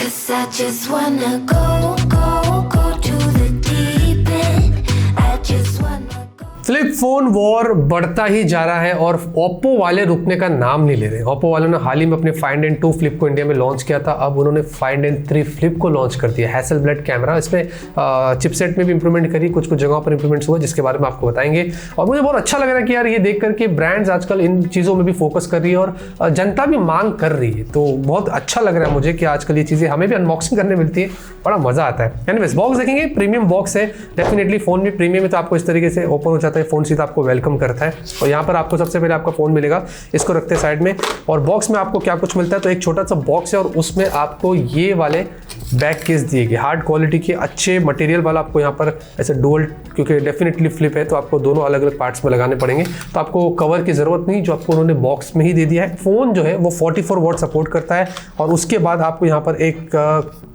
'Cause I just wanna go to the deep end. I just wanna flip phone war बढ़ता ही जा रहा है और ओप्पो वाले रुकने का नाम नहीं ले रहे। ओप्पो वालों ने हाल ही में अपने Find N2 फ्लिप को इंडिया में लॉन्च किया था, अब उन्होंने Find N3 फ्लिप को लॉन्च कर दिया। हैसलब्लड कैमरा, इसमें चिपसेट में भी इंप्रूवमेंट करी, कुछ कुछ जगहों पर इंप्रूवमेंट्स हुआ जिसके बारे में आपको बताएंगे। और मुझे बहुत अच्छा लग रहा है कि यार ये देख करके ब्रांड्स आजकल इन चीज़ों में भी फोकस कर रही है और जनता भी मांग कर रही है, तो बहुत अच्छा लग रहा है मुझे कि आजकल ये चीज़ें हमें भी अनबॉक्सिंग करने मिलती है, बड़ा मजा आता है। एनीवेज बॉक्स देखेंगे, प्रीमियम बॉक्स है डेफिनेटली। फोन भी प्रीमियम है तो आपको इस तरीके से ओपन हो जाता है, फोन सीधा आपको वेलकम करता है। और यहाँ पर आपको सबसे पहले आपका फोन मिलेगा, इसको रखते हैं साइड में। और बॉक्स में आपको क्या कुछ मिलता है, तो एक छोटा सा बॉक्स है और उसमें आपको ये वाले बैक केस दिए गए, हार्ड क्वालिटी के अच्छे मटेरियल वाला आपको यहाँ पर ऐसे डुअल, क्योंकि डेफिनेटली फ्लिप है तो आपको दोनों अलग अलग पार्ट्स में लगाने पड़ेंगे, तो आपको कवर की जरूरत नहीं, जो आपको उन्होंने बॉक्स में ही दे दिया है। फोन जो है वो 44 वॉट सपोर्ट करता है और उसके बाद आपको यहाँ पर एक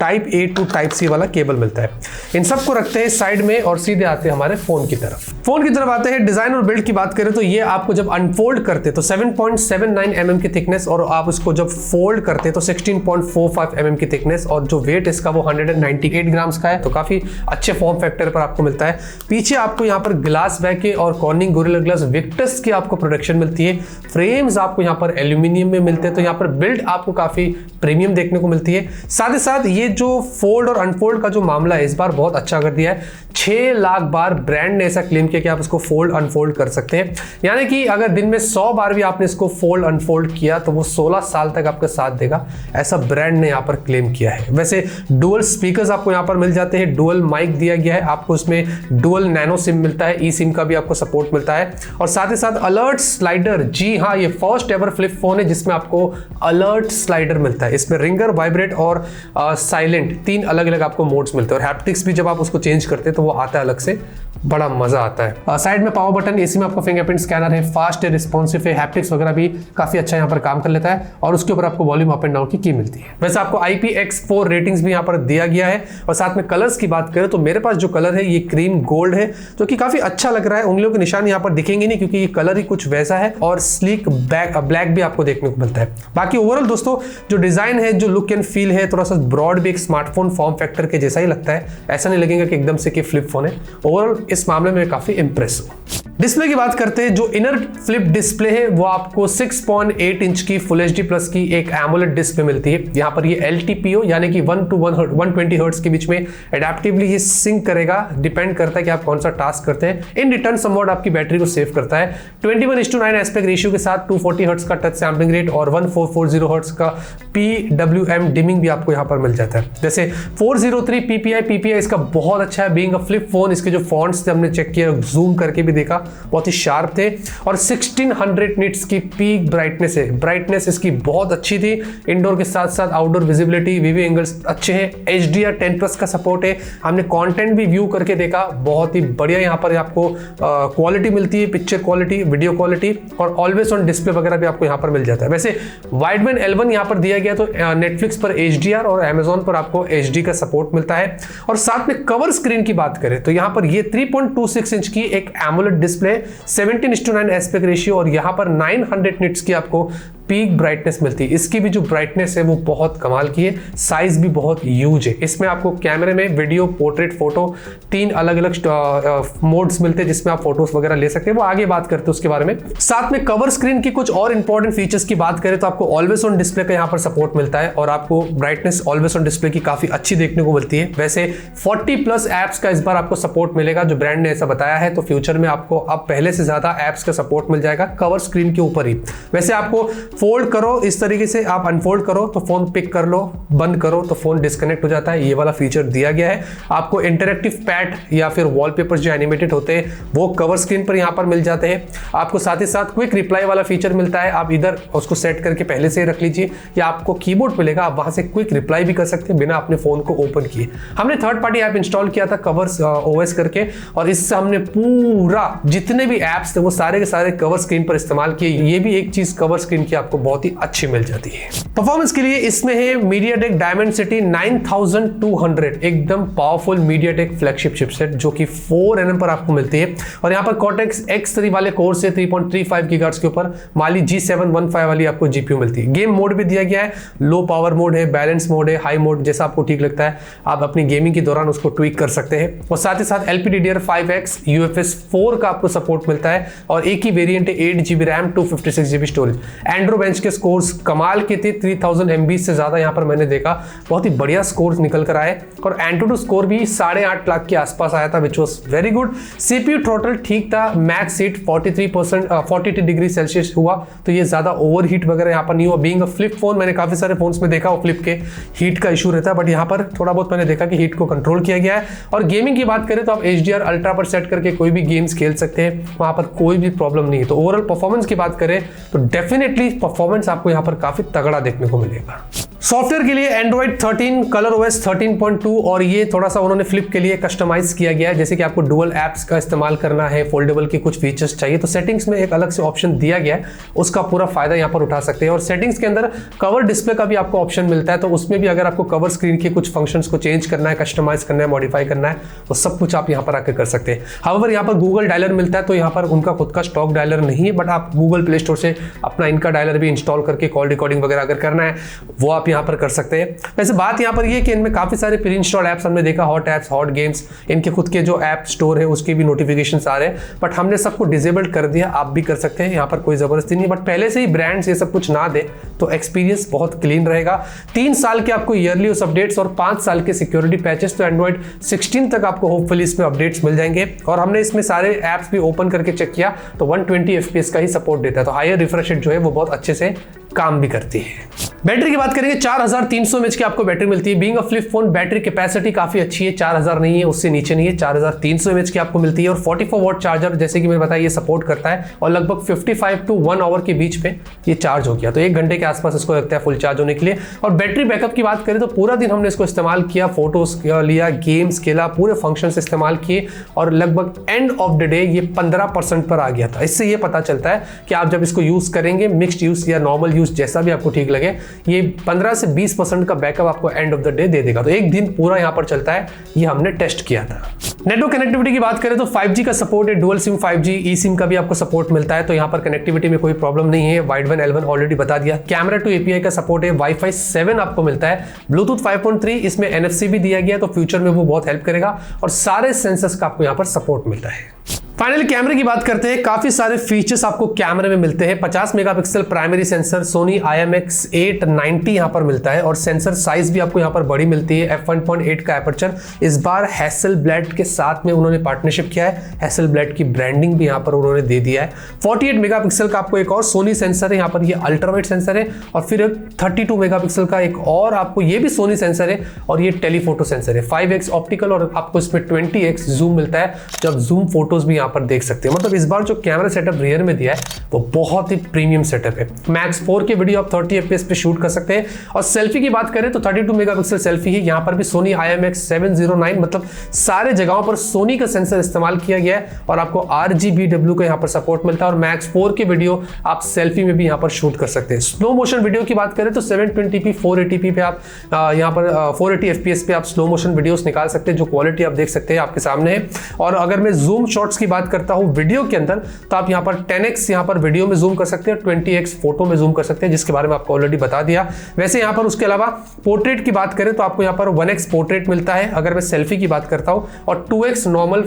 type A to type C वाला केबल मिलता है। इन सबको रखते हैं साइड में और सीधे आते हैं हमारे फोन की तरफ। फोन की तरफ आते हैं, डिजाइन और बिल्ड की बात करें तो ये आपको जब अनफोल्ड करते तो 7.79 mm की थिकनेस, और आप इसको जब फोल्ड करते तो 16.45 mm की थिकनेस, और जो वेट इसका वो 198 ग्राम्स का है, तो काफी अच्छे फॉर्म फैक्टर पर आपको मिलता है। पीछे आपको यहाँ पर ग्लास बैक के और कॉर्निंग गोरिल्ला ग्लास विक्टस की आपको प्रोडक्शन मिलती है। फ्रेम्स आपको यहाँ पर एल्यूमिनियम में मिलते हैं, तो यहाँ पर बिल्ड आपको काफी प्रीमियम देखने को मिलती है। साथ ही साथ ये जो फोल्ड और अनफोल्ड का जो मामला है इस बार बहुत अच्छा कर दिया है। 6 लाख बार ब्रांड ने ऐसा क्लेम किया कि आप इसको फोल्ड अनफोल्ड कर सकते हैं, यानी कि अगर दिन में 100 बार भी आपने इसको फोल्ड अनफोल्ड किया तो वो 16 साल तक आपका साथ देगा, ऐसा ब्रांड ने यहाँ पर क्लेम किया है। वैसे डुअल स्पीकर्स आपको यहाँ पर मिल जाते हैं, डुअल माइक दिया गया है आपको, इसमें डुअल नैनो सिम मिलता है, ई सिम का भी आपको सपोर्ट मिलता है, और साथ ही साथ अलर्ट स्लाइडर। जी हाँ, ये फर्स्ट एवर फ्लिप फोन है जिसमें आपको अलर्ट स्लाइडर मिलता है। इसमें रिंगर, वाइब्रेट और साइलेंट 3 अलग अलग आपको मोड्स मिलते हैं, और हैप्टिक्स भी जब आप उसको चेंज करते हैं तो वो आता है अलग से, बड़ा मजा आता है। साइड में पावर बटन, एसी में आपको फिंगरप्रिंट स्कैनर है, फास्ट है, रिस्पॉन्सिव है, हैप्टिक्स वगैरह भी काफी अच्छा यहाँ पर काम कर लेता है, और उसके ऊपर आपको वॉल्यूम अप एंड डाउन की मिलती है। वैसे आपको IPX4 रेटिंग्स भी यहाँ पर दिया गया है। और साथ में कलर्स की बात करें तो मेरे पास जो कलर है ये क्रीम गोल्ड है, जो कि काफी अच्छा लग रहा है। उंगलियों के निशान यहाँ पर दिखेंगे नहीं क्योंकि ये कलर ही कुछ वैसा है, और स्लीक ब्लैक भी आपको देखने को मिलता है। बाकी ओवरऑल दोस्तों जो डिजाइन है, जो लुक एंड फील है, थोड़ा सा ब्रॉड भी एक स्मार्टफोन फॉर्म फैक्टर के जैसा ही लगता है, ऐसा नहीं लगेगा कि एकदम से कि फ्लिप फोन है। ओवरऑल इस मामले में काफी इंप्रेस हूं। डिस्प्ले की बात करते हैं, जो इनर फ्लिप डिस्प्ले है वो आपको 6.8 इंच की फुल HD प्लस की एक एमोलेड डिस्प्ले मिलती है। यहाँ पर ये LTPO यानी कि 1 to 120 हर्ट्ज के बीच में एडेप्टिवली ये सिंक करेगा, डिपेंड करता है कि आप कौन सा टास्क करते हैं। इन रिटर्न समवॉट आपकी बैटरी को सेव करता है। 21:9 एस्पेक्ट रेशियो के साथ 240 हर्ट्ज का टच सैम्पलिंग रेट और 1440 हर्ट्ज का PWM डिमिंग भी आपको यहाँ पर मिल जाता है। जैसे 403 PPI इसका बहुत अच्छा है, बीइंग अ फ्लिप फोन। इसके जो फॉन्ट्स थे हमने चेक किया, जूम करके भी देखा, बहुत ही शार्प थे। और 1600 निट्स की पीक ब्राइटनेस है, ब्राइटनेस इसकी बहुत अच्छी थी। इंडोर के साथ साथ आउटडोर विजिबिलिटी, वीवी एंगल्स अच्छे हैं। HDR 10+ का सपोर्ट है। हमने कंटेंट भी व्यू करके देखा, बहुत ही बढ़िया यहाँ पर आपको क्वालिटी मिलती है, पिक्चर क्वालिटी, वीडियो क्वालिटी, और ऑलवेज ऑन डिस्प्ले वगैरह भी आपको यहाँ पर मिल जाता है। वैसे वाइडबैंड L1 यहाँ पर दिया गया, तो नेटफ्लिक्स पर HDR और Amazon पर आपको HD का सपोर्ट मिलता है। और साथ में कवर स्क्रीन की बात करें तो यहाँ पर ये 3.26 इंच की एक एमोलेड डिस्प्ले, 17:9 एस्पेक्ट रेशियो, और यहाँ पर 900 निट्स की आपको पीक ब्राइटनेस मिलती है। इसकी भी जो ब्राइटनेस है वो बहुत कमाल की है, साइज भी बहुत ह्यूज है। इसमें आपको कैमरे में वीडियो, पोर्ट्रेट, फोटो 3 अलग अलग मोड्स मिलते हैं जिसमें आप फोटोज वगैरह ले सकते हैं, वो आगे बात करते हैं उसके बारे में। साथ में कवर स्क्रीन की कुछ और इंपॉर्टेंट फीचर्स की बात करें तो आपको ऑलवेज ऑन डिस्प्ले का यहाँ पर सपोर्ट मिलता है, और आपको ब्राइटनेस ऑलवेज ऑन डिस्प्ले की काफी अच्छी देखने को मिलती है। वैसे 40+ एप्स का इस बार आपको सपोर्ट मिलेगा, जो ब्रांड ने ऐसा बताया है, तो फ्यूचर में आपको अब पहले से ज्यादा एप्स का सपोर्ट मिल जाएगा कवर स्क्रीन के ऊपर ही। वैसे आपको फोल्ड करो इस तरीके से, आप अनफोल्ड करो तो फोन पिक कर लो, बंद करो तो फोन डिस्कनेक्ट हो जाता है, ये वाला फीचर दिया गया है। आपको इंटरैक्टिव पैड या फिर वॉलपेपर्स जो एनिमेटेड होते हैं वो कवर स्क्रीन पर यहाँ पर मिल जाते हैं। आपको साथ ही साथ क्विक रिप्लाई वाला फीचर मिलता है, आप इधर उसको सेट करके पहले से रख लीजिए, या आपको कीबोर्ड मिलेगा, आप वहां से क्विक रिप्लाई भी कर सकते हैं बिना अपने फोन को ओपन किए। हमने थर्ड पार्टी ऐप इंस्टॉल किया था कवर्स OS करके, और इससे हमने पूरा जितने भी एप्स थे वो सारे के सारे कवर स्क्रीन पर इस्तेमाल किए। ये भी एक चीज कवर स्क्रीन की आप आपको बहुत ही अच्छी मिल जाती है। परफॉर्मेंस के लिए इसमें है MediaTek Dimensity 9200, एकदम पावरफुल MediaTek फ्लैगशिप चिपसेट जो कि 4 nm पर आपको मिलती है। और यहाँ पर Cortex X3 वाले कोर से 3.35 GHz के ऊपर Mali G715 वाली आपको GPU मिलती है। गेम मोड भी दिया गया है, लो पावर मोड है, बैलेंस मोड है, हाई मोड, जैसा आपको ठीक लगता है आप अपनी गेमिंग के दौरान उसको ट्विक कर सकते हैं। और साथ ही साथ LPDDR5X UFS 4 का आपको सपोर्ट मिलता है और एक ही वेरिएंट है 8GB रैम 256GB स्टोरेज। एंड्रोबेंच के स्कोर्स कमाल के थे, 3000 MB से ज्यादा यहाँ पर मैंने देखा, बहुत ही बढ़िया स्कोर्स निकल कर आए। और एंटूटू स्कोर भी 8.5 लाख के आसपास आया था, which was very good. CPU throttle ठीक था, मैक्स हीट 42 डिग्री सेल्सियस हुआ, तो ये ज्यादा ओवर हीट वगैरह यहाँ पर नहीं हुआ। बीइंग अ फ्लिप फोन, मैंने काफी सारे फोन्स में देखा वो फ्लिप के हीट का इशू रहता है, बट यहाँ पर थोड़ा बहुत मैंने देखा कि हीट को कंट्रोल किया गया है। और गेमिंग की बात करें तो आप HDR अल्ट्रा पर सेट करके कोई भी गेम्स खेल सकते हैं, वहां पर कोई भी प्रॉब्लम नहीं है। तो ओवरऑल परफॉर्मेंस की बात करें तो डेफिनेटली परफॉर्मेंस आपको यहाँ पर काफी तगड़ा देखने को मिलेगा। सॉफ्टवेयर के लिए Android 13, ColorOS 13.2 और ये थोड़ा सा उन्होंने फ्लिप के लिए कस्टमाइज किया गया है। जैसे कि आपको डुअल एप्स का इस्तेमाल करना है, फोल्डेबल के कुछ फीचर्स चाहिए तो सेटिंग्स में एक अलग से ऑप्शन दिया गया है, उसका पूरा फायदा यहाँ पर उठा सकते हैं। और सेटिंग्स के अंदर कवर डिस्प्ले का भी आपको ऑप्शन मिलता है, तो उसमें भी अगर आपको कवर स्क्रीन के कुछ फंक्शंस को चेंज करना है, कस्टमाइज करना है, मॉडिफाई करना है, तो सब कुछ आप यहाँ पर आकर कर सकते हैं। हाउएवर यहाँ पर गूगल डायलर मिलता है, तो यहाँ पर उनका खुद का स्टॉक डायलर नहीं है, बट आप गूगल प्ले स्टोर से अपना इनका डायलर भी इंस्टॉल करके कॉल रिकॉर्डिंग वगैरह अगर करना है वो आप यहाँ पर कर सकते हैं। वैसे बात यहाँ पर ये कि इनमें काफी सारे प्री इंस्टॉल ऐप्स हमने देखा, हॉट ऐप्स, हॉट गेम्स, इनके खुद के जो ऐप स्टोर है उसके भी नोटिफिकेशंस आ रहे हैं, बट हमने सबको डिसेबल्ड कर दिया, आप भी कर सकते हैं, यहाँ पर कोई जबरदस्ती नहीं। बट पहले से ही ब्रांड्स ये सब कुछ ना दे तो एक्सपीरियंस बहुत क्लीन रहेगा। 3 साल के आपको ईयरली उस अपडेट्स और 5 साल के सिक्योरिटी पैचेस, तो एंड्रॉइड 16 तक आपको होपफुली इसमें अपडेट्स मिल जाएंगे। और हमने इसमें सारे ऐप्स भी ओपन करके चेक किया तो 120 FPS का ही सपोर्ट देता है, तो हायर रिफ्रेश रेट जो है वो बहुत अच्छे से काम भी करती है। बैटरी की बात करेंगे, 4300 mAh की आपको बैटरी मिलती है। Being a flip phone battery capacity काफी अच्छी है, 4000 नहीं है, उससे नीचे नहीं है, 4300 mAh की आपको मिलती है। और 44 वॉट चार्जर जैसे कि मैंने बताया ये सपोर्ट करता है और लगभग 55 to 1 आवर के बीच में ये चार्ज हो गया, तो 1 घंटे के आसपास इसको लगता है फुल चार्ज होने के लिए। और बैटरी बैकअप की बात करें तो पूरा दिन हमने इसको इस्तेमाल किया, फोटोज लिया, गेम्स खेला, पूरे फंक्शन इस्तेमाल किए और लगभग एंड ऑफ द डे ये 15% पर आ गया था। इससे ये पता चलता है कि आप जब इसको यूज करेंगे, मिक्स्ड यूज या नॉर्मल यूज जैसा भी आपको ठीक लगे, ये 15 से 20% का बैकअप आपको end of the day they देगा, तो एक दिन पूरा यहाँ पर चलता है, ये हमने टेस्ट किया था। नेटवर्क कनेक्टिविटी की बात करें तो 5G का सपोर्ट है, डुअल सिम 5G, ई सिम का भी आपको सपोर्ट मिलता है, तो यहाँ पर कनेक्टिविटी में कोई प्रॉब्लम नहीं है। वाइड वन L1 ऑलरेडी बता दिया। कैमरा टू API का सपोर्ट है, Wi-Fi 7 आपको मिलता है, ब्लूटूथ 5.3, इसमें NFC भी दिया गया, तो फ्यूचर में वो बहुत हेल्प करेगा। और सारे सेंसर्स का आपको यहाँ पर सपोर्ट मिलता है। फाइनली कैमरे की बात करते हैं, काफी सारे फीचर्स आपको कैमरे में मिलते हैं। 50 megapixel primary sensor Soni IMX890 यहाँ पर मिलता है और सेंसर साइज भी आपको यहाँ पर बड़ी मिलती है। f1.8 का एपर्चर, इस बार हैसेलब्लैड के साथ में उन्होंने पार्टनरशिप किया है, हैसेलब्लैड की ब्रांडिंग भी यहाँ पर उन्होंने दे दिया है। 48 मेगापिक्सल का आपको एक और सोनी सेंसर है, यहाँ पर ये अल्ट्रावाइड सेंसर है। और फिर 32 मेगापिक्सल का एक और आपको ये भी सोनी सेंसर है और ये टेलीफोटो सेंसर है। 5x ऑप्टिकल और आपको इसमें 20x जूम मिलता है, जब जूम फोटोज भी पर देख सकते हैं। मतलब इस बार जो कैमरा सेटअप रियर में दिया है वो बहुत ही प्रीमियम सेटअप है। मैक्स 4K वीडियो आप 30 FPS पे शूट कर सकते हैं। और सेल्फी की बात करें तो 32 मेगापिक्सल सेल्फी है, यहाँ पर भी सोनी IMX709, मतलब सारे जगहों पर सोनी का सेंसर इस्तेमाल किया गया है। और आपको RGBW का यहाँ पर सपोर्ट मिलता है और मैक्स 4K वीडियो आप सेल्फी में भी यहाँ पर शूट कर सकते हैं। स्लो मोशन वीडियो की बात करें तो 720p 480p पे आप यहाँ पर 480 FPS पे आप स्लो मोशन वीडियोस निकाल सकते हैं, जो क्वालिटी आप देख सकते हैं आपके सामने है। और अगर मैं जूम शॉट्स की बात करता हूं वीडियो के अंदर तो आप यहां पर 10x यहां पर वीडियो में जूम कर सकते हैं, 20x फोटो में जूम कर सकते हैं, जिसके बारे में आपको ऑलरेडी बता दिया। वैसे यहां पर उसके अलावा पोर्ट्रेट की बात करें तो आपको यहां पर 1x पोर्ट्रेट मिलता है अगर मैं सेल्फी की बात करता हूं, और 2x नॉर्मल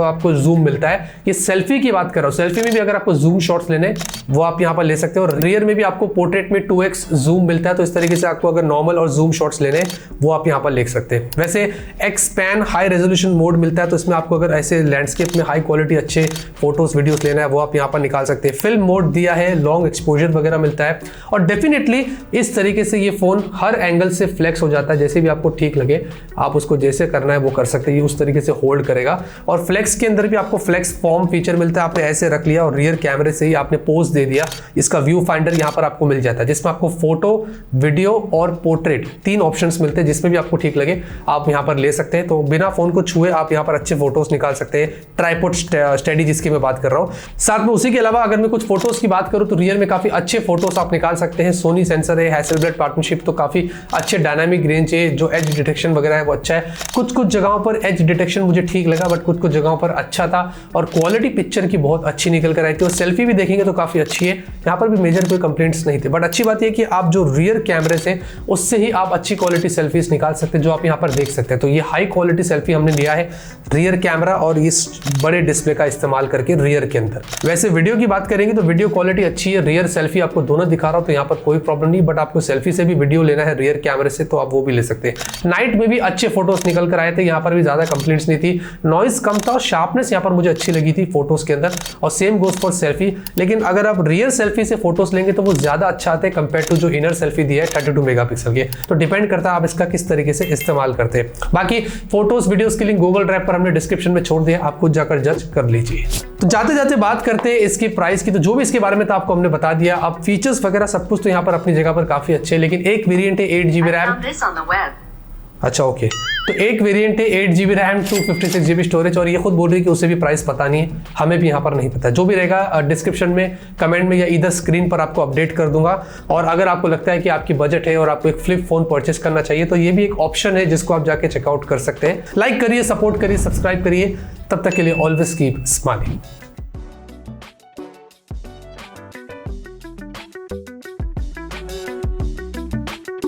आपको जूम मिलता है। ये सेल्फी की बात कर रहा हूं, सेल्फी में भी अगर आपको जूम शॉट्स लेने वो आप यहां पर ले सकते हो। और रियर में भी आपको पोर्ट्रेट में 2x जूम मिलता है, तो इस तरीके से आपको अगर नॉर्मल और जूम शॉट्स लेने वो आप यहां पर ले सकते हैं। वैसे एक्सपैन हाई रेजोल्यूशन मोड मिलता है, तो इसमें आपको अगर ऐसे लैंडस्केप में हाई क्वालिटी अच्छे फोटोज वीडियोस लेना है वो आप यहाँ पर निकाल सकते हैं। फिल्म मोड दिया है, लॉन्ग एक्सपोजर वगैरह मिलता है। और डेफिनेटली इस तरीके से ये फोन हर एंगल से फ्लेक्स हो जाता है, जैसे भी आपको ठीक लगे आप उसको जैसे करना है वो कर सकते हैं, ये उस तरीके से होल्ड करेगा। और फ्लेक्स के अंदर भी आपको फ्लेक्स फॉर्म फीचर मिलता है, आपने ऐसे रख लिया और रियर कैमरे से ही आपने पोज दे दिया, इसका व्यू फाइंडर यहाँ पर आपको मिल जाता है, जिसमें आपको फोटो, वीडियो और पोर्ट्रेट 3 ऑप्शंस मिलते हैं, जिसमें भी आपको ठीक लगे आप यहाँ पर ले सकते हैं। तो बिना फोन को छुए आप यहाँ पर अच्छे फोटोज निकाल सकते हैं, ट्राइपॉड स्टडी जिसकी मैं बात कर रहा हूँ। साथ में उसी के अलावा अगर मैं कुछ फोटोज की बात करूँ तो रियर में काफी अच्छे फोटोज आप निकाल सकते हैं। सोनी सेंसर है, हैसेलब्लड पार्टनरशिप, तो काफी अच्छे डायनामिक रेंज है, जो एज डिटेक्शन वगैरह है वो अच्छा है। कुछ जगहों पर एज डिटेक्शन मुझे ठीक लगा, बट कुछ जगहों पर अच्छा था, और क्वालिटी पिक्चर की बहुत अच्छी निकल कर आई थी, और सेल्फी भी देखेंगे तो काफी अच्छी है। यहाँ पर भी मेजर कोई कंप्लेंट्स नहीं थे, बट अच्छी बात यह कि आप जो रियर कैमरे से उससे ही आप अच्छी क्वालिटी सेल्फीज निकाल सकते हैं, जो आप यहाँ पर देख सकते हैं। तो ये हाई क्वालिटी सेल्फी हमने लिया है रियर कैमरा और इस बड़े डिस्प्ले का इस्तेमाल करके रियर के अंदर। वैसे वीडियो की बात करेंगे तो वीडियो क्वालिटी अच्छी है, रियर सेल्फी आपको दोनों दिखा रहा हूं तो यहाँ पर कोई प्रॉब्लम नहीं, बट आपको सेल्फी से भी वीडियो लेना है रियर कैमरे से तो आप वो भी ले सकते हैं। नाइट में भी अच्छे फोटोज निकल कर आए थे, यहाँ पर भी ज्यादा कंप्लेंट्स नहीं थी, नॉइज कम था और शार्पनेस यहाँ पर मुझे अच्छी लगी थी फोटोज के अंदर, और सेम गोज फॉर सेल्फी। लेकिन अगर आप रियर सेल्फी से फोटोज लेंगे तो वो ज्यादा अच्छा आते हैं कंपेयर टू जो इनर सेल्फी दिया है 32 मेगापिक्सल के। तो डिपेंड करता है आप इसका किस तरीके से इस्तेमाल करते हैं। बाकी फोटोज वीडियोस की लिंक गूगल ड्राइव पर हमने डिस्क्रिप्शन में छोड़ दिया, आप खुद जाकर जज कर लीजिए। तो जाते जाते बात करते हैं इसकी प्राइस की। तो जो भी इसके बारे में था आपको हमने बता दिया। अब फीचर्स वगैरह सब कुछ तो यहाँ पर अपनी जगह पर काफी अच्छे है, लेकिन एक वेरिएंट है 8GB रैम। अच्छा ओके, तो एक वेरिएंट है 8GB रैम 256GB स्टोरेज, और ये खुद बोल रही है कि उसे भी प्राइस पता नहीं है, हमें भी यहाँ पर नहीं पता। जो भी रहेगा डिस्क्रिप्शन में, कमेंट में या इधर स्क्रीन पर आपको अपडेट कर दूंगा। और अगर आपको लगता है कि आपकी बजट है और आपको एक फ्लिप फोन परचेस करना चाहिए तो ये भी एक ऑप्शन है जिसको आप जाके चेकआउट कर सकते हैं। लाइक करिए, सपोर्ट करिए, सब्सक्राइब करिए। तब तक के लिए ऑलवेज कीप स्माइलिंग।